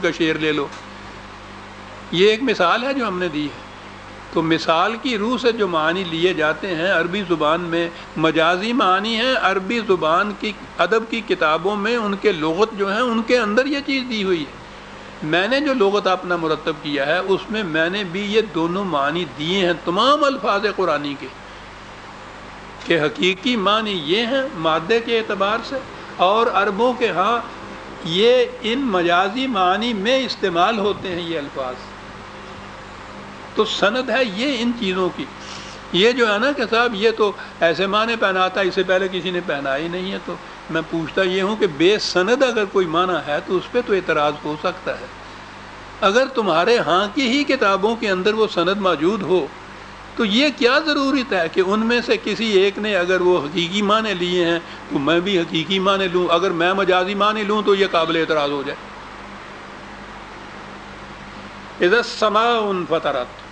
کا شعر لے لو. یہ ایک مثال ہے جو ہم نے دی ہے. تو مثال کی روح سے جو معنی لیے جاتے ہیں عربی زبان میں مجازی معنی ہیں. عربی زبان کی ادب کی کتابوں میں ان کے لغت جو ہیں ان کے اندر یہ چیز دی ہوئی ہے. میں نے جو لغت اپنا مرتب کیا ہے اس میں میں نے بھی یہ دونوں معنی دیے ہیں تمام الفاظ قرآنی کے، کہ حقیقی معنی یہ ہیں مادے کے اعتبار سے، اور عربوں کے ہاں یہ ان مجازی معنی میں استعمال ہوتے ہیں یہ الفاظ. تو سند ہے یہ ان چیزوں کی. یہ جو ہے نا کہ صاحب یہ تو ایسے معنی پہناتا ہے، اس سے پہلے کسی نے پہنا ہی نہیں ہے. تو میں پوچھتا یہ ہوں کہ بے سند اگر کوئی معنی ہے تو اس پہ تو اعتراض ہو سکتا ہے. اگر تمہارے ہاں کی ہی کتابوں کے اندر وہ سند موجود ہو تو یہ کیا ضرورت ہے کہ ان میں سے کسی ایک نے اگر وہ حقیقی معنی لیے ہیں تو میں بھی حقیقی معنی لوں، اگر میں مجازی معنی لوں تو یہ قابل اعتراض ہو جائے. اذا السماء انفطرت،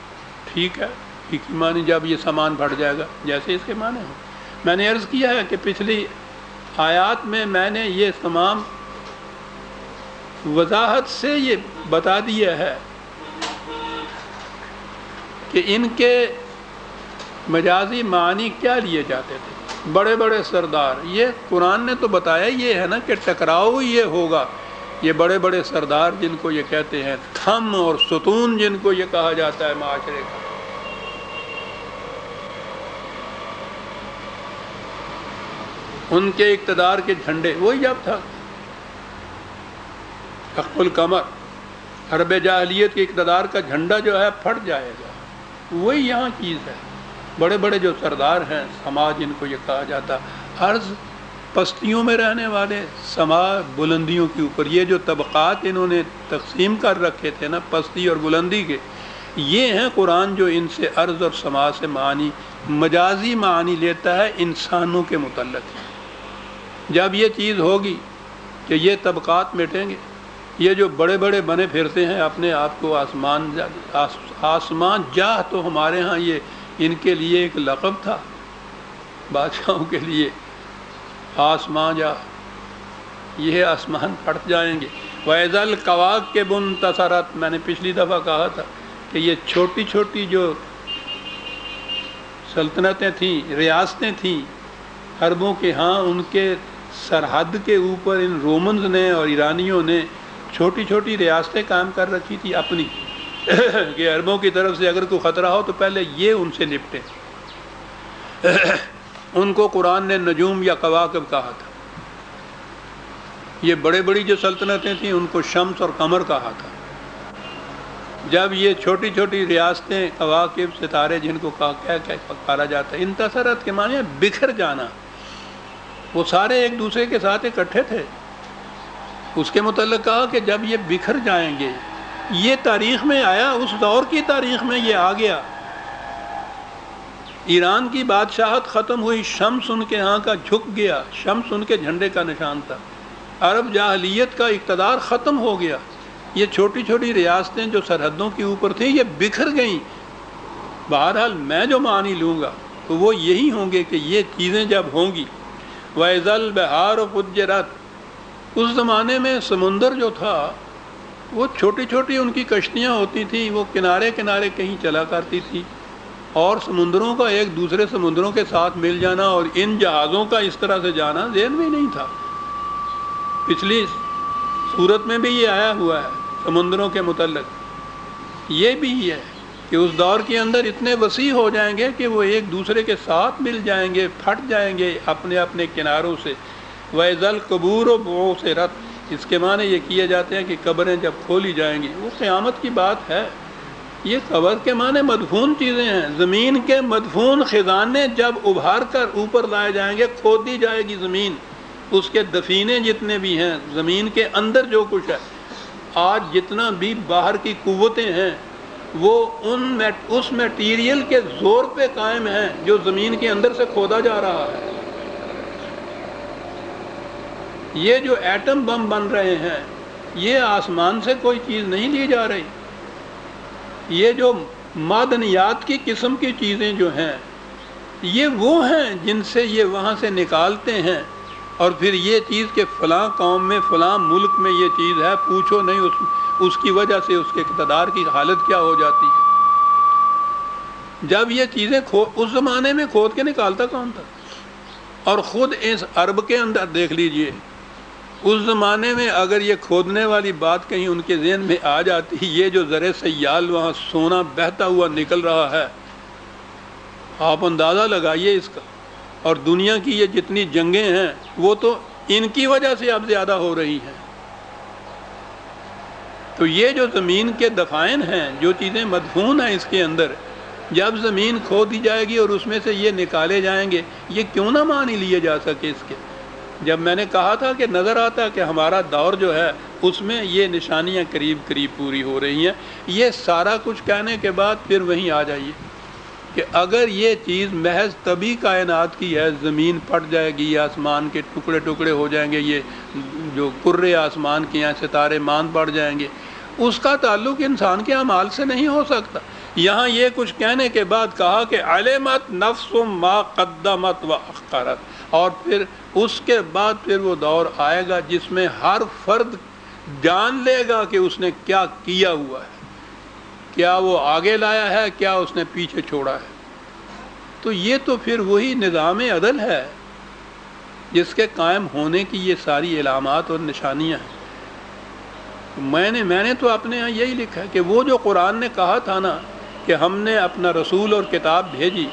ٹھیک ہے، حقیقی معنی جب یہ سامان پھٹ جائے گا جیسے اس کے معنی ہوں. میں نے عرض کیا ہے کہ پچھلی آیات میں نے یہ تمام وضاحت سے یہ بتا دیا ہے کہ ان کے مجازی معنی کیا لیے جاتے تھے. بڑے بڑے سردار، یہ قرآن نے تو بتایا یہ ہے نا کہ ٹکراؤ یہ ہوگا. یہ بڑے بڑے سردار جن کو یہ کہتے ہیں، تھم اور ستون جن کو یہ کہا جاتا ہے معاشرے کا، ان کے اقتدار کے جھنڈے وہی جب تھا حق القمر، حرب جاہلیت کے اقتدار کا جھنڈا جو ہے پھٹ جائے گا، وہی یہاں چیز ہے. بڑے بڑے جو سردار ہیں، سماج جن کو یہ کہا جاتا، عرض پستیوں میں رہنے والے، سما بلندیوں کے اوپر. یہ جو طبقات انہوں نے تقسیم کر رکھے تھے نا پستی اور بلندی کے، یہ ہیں قرآن جو ان سے عرض اور سما سے معنی مجازی معنی لیتا ہے انسانوں کے متعلق. جب یہ چیز ہوگی کہ یہ طبقات مٹیں گے، یہ جو بڑے بڑے بنے پھرتے ہیں اپنے آپ کو آسمان جاہ، تو ہمارے ہاں یہ ان کے لیے ایک لقب تھا بادشاہوں کے لیے، آسمان جاہ، یہ آسمان پھٹ جائیں گے. وَإِذَا الْكَوَاكِبُ انتَثَرَتْ، میں نے پچھلی دفعہ کہا تھا کہ یہ چھوٹی چھوٹی جو سلطنتیں تھیں، ریاستیں تھیں عربوں کے ہاں، ان کے سرحد کے اوپر ان رومنز نے اور ایرانیوں نے چھوٹی چھوٹی ریاستیں قائم کر رکھی تھی اپنی، کہ عربوں کی طرف سے اگر کوئی خطرہ ہو تو پہلے یہ ان سے نپٹے. ان کو قرآن نے نجوم یا کواکب کہا تھا. یہ بڑے بڑی جو سلطنتیں تھیں ان کو شمس اور قمر کہا تھا. جب یہ چھوٹی چھوٹی ریاستیں، کواکب، ستارے جن کو کیا پکارا جاتا ہے، انتصرت کے معنی بکھر جانا، وہ سارے ایک دوسرے کے ساتھ اکٹھے تھے. اس کے متعلق کہا کہ جب یہ بکھر جائیں گے، یہ تاریخ میں آیا، اس دور کی تاریخ میں یہ آ گیا. ایران کی بادشاہت ختم ہوئی، شمس ان کے ہاں کا جھک گیا، شمس ان کے جھنڈے کا نشان تھا. عرب جاہلیت کا اقتدار ختم ہو گیا. یہ چھوٹی چھوٹی ریاستیں جو سرحدوں کے اوپر تھیں یہ بکھر گئیں. بہرحال میں جو معنی لوں گا تو وہ یہی ہوں گے کہ یہ چیزیں جب ہوں گی. وَإِذَا الْبِحَارُ فُجِّرَتْ، اس زمانے میں سمندر جو تھا وہ چھوٹی چھوٹی ان کی کشتیاں ہوتی تھیں، وہ کنارے کنارے کہیں چلا کرتی تھی، اور سمندروں کا ایک دوسرے سمندروں کے ساتھ مل جانا اور ان جہازوں کا اس طرح سے جانا ذہن میں نہیں تھا. پچھلی صورت میں بھی یہ آیا ہوا ہے سمندروں کے متعلق. یہ بھی ہے کہ اس دور کے اندر اتنے وسیع ہو جائیں گے کہ وہ ایک دوسرے کے ساتھ مل جائیں گے، پھٹ جائیں گے اپنے اپنے کناروں سے. وَإِذَا الْقُبُورُ بُعْثِرَتْ، اس کے معنی یہ کیے جاتے ہیں کہ قبریں جب کھولی جائیں گی، وہ قیامت کی بات ہے. یہ قبر کے معنی مدفون چیزیں ہیں. زمین کے مدفون خزانے جب ابھار کر اوپر لائے جائیں گے، کھودی جائے گی زمین، اس کے دفینے جتنے بھی ہیں، زمین کے اندر جو کچھ ہے، آج جتنا بھی باہر کی قوتیں ہیں وہ اس میٹیریل کے زور پہ قائم ہیں جو زمین کے اندر سے کھودا جا رہا ہے. یہ جو ایٹم بم بن رہے ہیں یہ آسمان سے کوئی چیز نہیں لی جا رہی. یہ جو معدنیات کی قسم کی چیزیں جو ہیں یہ وہ ہیں جن سے یہ وہاں سے نکالتے ہیں، اور پھر یہ چیز کہ فلاں قوم میں فلاں ملک میں یہ چیز ہے، پوچھو نہیں اس کی وجہ سے اس کے اقتدار کی حالت کیا ہو جاتی ہے۔ جب یہ چیزیں اس زمانے میں کھود کے نکالتا کون تھا؟ اور خود اس عرب کے اندر دیکھ لیجئے، اس زمانے میں اگر یہ کھودنے والی بات کہیں ان کے ذہن میں آ جاتی، یہ جو زر سیال وہاں سونا بہتا ہوا نکل رہا ہے، آپ اندازہ لگائیے اس کا۔ اور دنیا کی یہ جتنی جنگیں ہیں وہ تو ان کی وجہ سے اب زیادہ ہو رہی ہیں۔ تو یہ جو زمین کے دفائن ہیں، جو چیزیں مدفون ہیں اس کے اندر، جب زمین کھود دی جائے گی اور اس میں سے یہ نکالے جائیں گے، یہ کیوں نہ مانی لیے جا سکے اس کے؟ جب میں نے کہا تھا کہ نظر آتا کہ ہمارا دور جو ہے اس میں یہ نشانیاں قریب قریب پوری ہو رہی ہیں، یہ سارا کچھ کہنے کے بعد پھر وہیں آ جائیے کہ اگر یہ چیز محض طبی کائنات کی ہے، زمین پھٹ جائے گی، آسمان کے ٹکڑے ٹکڑے ہو جائیں گے، یہ جو کرے آسمان کے ہیں ستارے مان پڑ جائیں گے، اس کا تعلق انسان کے اعمال سے نہیں ہو سکتا۔ یہاں یہ کچھ کہنے کے بعد کہا کہ علمت نفس ما قدمت و اخرت، اور پھر اس کے بعد پھر وہ دور آئے گا جس میں ہر فرد جان لے گا کہ اس نے کیا کیا ہوا ہے، کیا وہ آگے لایا ہے، کیا اس نے پیچھے چھوڑا ہے۔ تو یہ تو پھر وہی نظام عدل ہے جس کے قائم ہونے کی یہ ساری علامات اور نشانیاں ہیں۔ میں نے تو اپنے یہاں یہی لکھا ہے کہ وہ جو قرآن نے کہا تھا نا کہ ہم نے اپنا رسول اور کتاب بھیجی،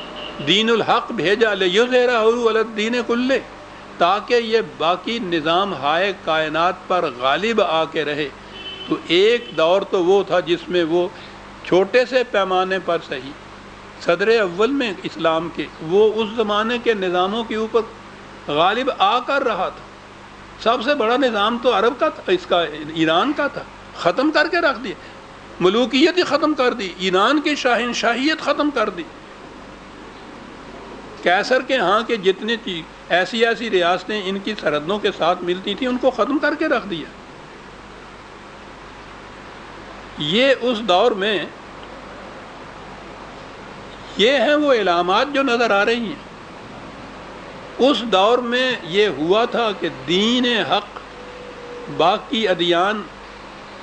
دین الحق بھیجا، لیظہرہ علی الدین کلہ، تاکہ یہ باقی نظام ہائے کائنات پر غالب آ کے رہے۔ تو ایک دور تو وہ تھا جس میں وہ چھوٹے سے پیمانے پر صحیح صدر اول میں اسلام کے وہ اس زمانے کے نظاموں کے اوپر غالب آ کر رہا تھا۔ سب سے بڑا نظام تو عرب کا تھا، اس کا ایران کا تھا، ختم کر کے رکھ دیا، ملوکیت ہی ختم کر دی، ایران کی شاہنشاہیت ختم کر دی۔ کیسر کے ہاں کے جتنے ایسی ریاستیں ان کی سرحدوں کے ساتھ ملتی تھیں ان کو ختم کر کے رکھ دیا۔ یہ اس دور میں یہ ہیں وہ علامات جو نظر آ رہی ہیں۔ اس دور میں یہ ہوا تھا کہ دین حق باقی ادیان،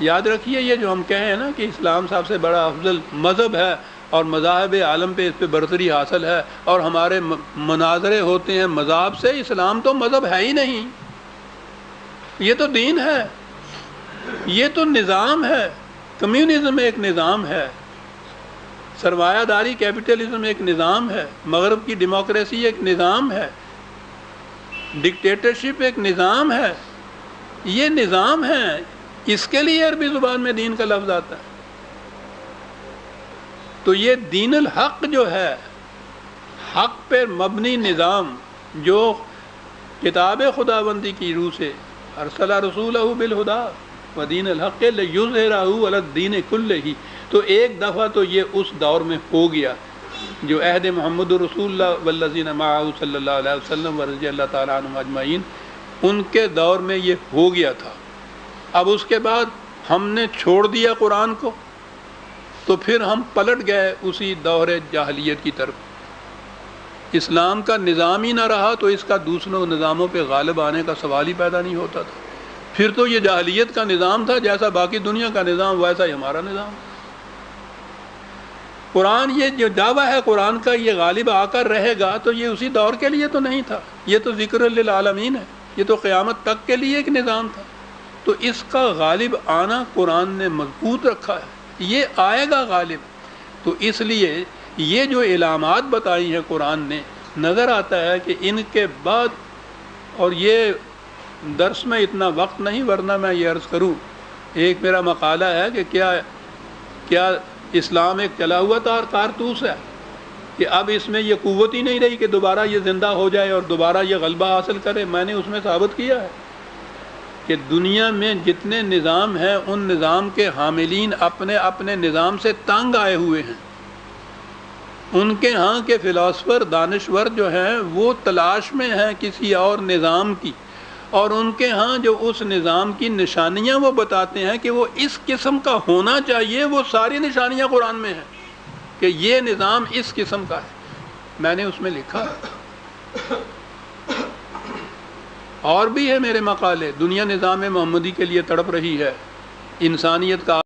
یاد رکھیے یہ جو ہم کہیں نا کہ اسلام سب سے بڑا افضل مذہب ہے اور مذاہب عالم پہ اس پہ برتری حاصل ہے، اور ہمارے مناظرے ہوتے ہیں مذہب سے، اسلام تو مذہب ہے ہی نہیں، یہ تو دین ہے، یہ تو نظام ہے۔ کمیونزم ایک نظام ہے، سرمایہ داری کیپٹلزم ایک نظام ہے، مغرب کی ڈیموکریسی ایک نظام ہے، ڈکٹیٹرشپ ایک نظام ہے، یہ نظام ہے۔ اس کے لیے عربی زبان میں دین کا لفظ آتا ہے۔ تو یہ دین الحق جو ہے، حق پر مبنی نظام جو کتاب خداوندی کی روح سے ارسل رسولہ بالہدی ودین الحق لیظہرہ علی الدین کلہ، تو ایک دفعہ تو یہ اس دور میں ہو گیا جو عہد محمد رسول اللہ والذین معہ صلی اللہ علیہ وسلم ورضی اللہ تعالیٰ عنہم اجمعین، ان کے دور میں یہ ہو گیا تھا۔ اب اس کے بعد ہم نے چھوڑ دیا قرآن کو، تو پھر ہم پلٹ گئے اسی دور جاہلیت کی طرف۔ اسلام کا نظام ہی نہ رہا تو اس کا دوسروں نظاموں پہ غالب آنے کا سوال ہی پیدا نہیں ہوتا تھا۔ پھر تو یہ جاہلیت کا نظام تھا، جیسا باقی دنیا کا نظام ویسا ہی ہمارا نظام۔ قرآن یہ جو دعویٰ ہے قرآن کا یہ غالب آ کر رہے گا، تو یہ اسی دور کے لیے تو نہیں تھا، یہ تو ذکر للعالمین ہے، یہ تو قیامت تک کے لیے ایک نظام تھا۔ تو اس کا غالب آنا قرآن نے مضبوط رکھا ہے، یہ آئے گا غالب۔ تو اس لیے یہ جو علامات بتائی ہیں قرآن نے، نظر آتا ہے کہ ان کے بعد، اور یہ درس میں اتنا وقت نہیں ورنہ میں یہ عرض کروں، ایک میرا مقالہ ہے کہ کیا اسلام ایک چلا ہوا کارتوس ہے کہ اب اس میں یہ قوت ہی نہیں رہی کہ دوبارہ یہ زندہ ہو جائے اور دوبارہ یہ غلبہ حاصل کرے۔ میں نے اس میں ثابت کیا ہے کہ دنیا میں جتنے نظام ہیں ان نظام کے حاملین اپنے اپنے نظام سے تنگ آئے ہوئے ہیں۔ ان کے ہاں کے فلاسفر دانشور جو ہیں وہ تلاش میں ہیں کسی اور نظام کی، اور ان کے ہاں جو اس نظام کی نشانیاں وہ بتاتے ہیں کہ وہ اس قسم کا ہونا چاہیے، وہ ساری نشانیاں قرآن میں ہیں کہ یہ نظام اس قسم کا ہے۔ میں نے اس میں لکھا ہے، اور بھی ہے میرے مقالے، دنیا نظام محمدی کے لیے تڑپ رہی ہے، انسانیت کا